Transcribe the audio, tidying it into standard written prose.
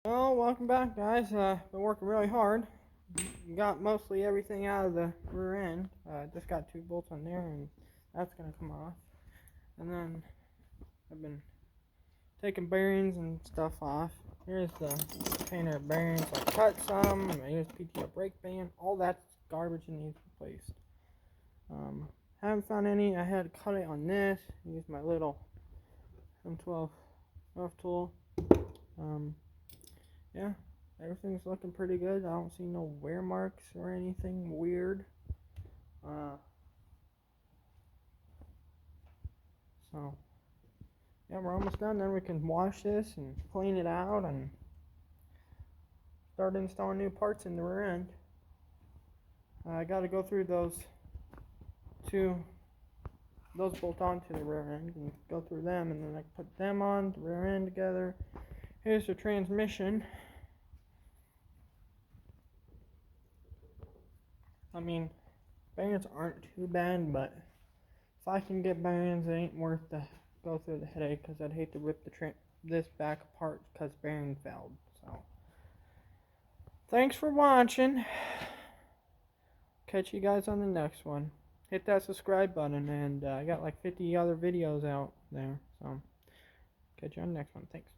Well, welcome back, guys. Been working really hard. Got mostly everything out of the rear end. Just got two bolts on there, and that's gonna come off. And then I've been taking bearings and stuff off. Here's the container of bearings. I cut some. Here's PTO brake band. All that's garbage and needs replaced. Haven't found any. I had to cut it on this. Use my little M12 rough tool. Yeah, everything's looking pretty good. I don't see no wear marks or anything weird. So, yeah, we're almost done. Then we can wash this and clean it out and start installing new parts in the rear end. I got to go through those bolt onto the rear end and go through them, and then I can put them on the rear end together. Here's the transmission. I mean, bearings aren't too bad, but if I can get bearings, it ain't worth the go through the headache, because I'd hate to rip this back apart because bearing failed. So, thanks for watching. Catch you guys on the next one. Hit that subscribe button, and I got like 50 other videos out there. So, catch you on the next one. Thanks.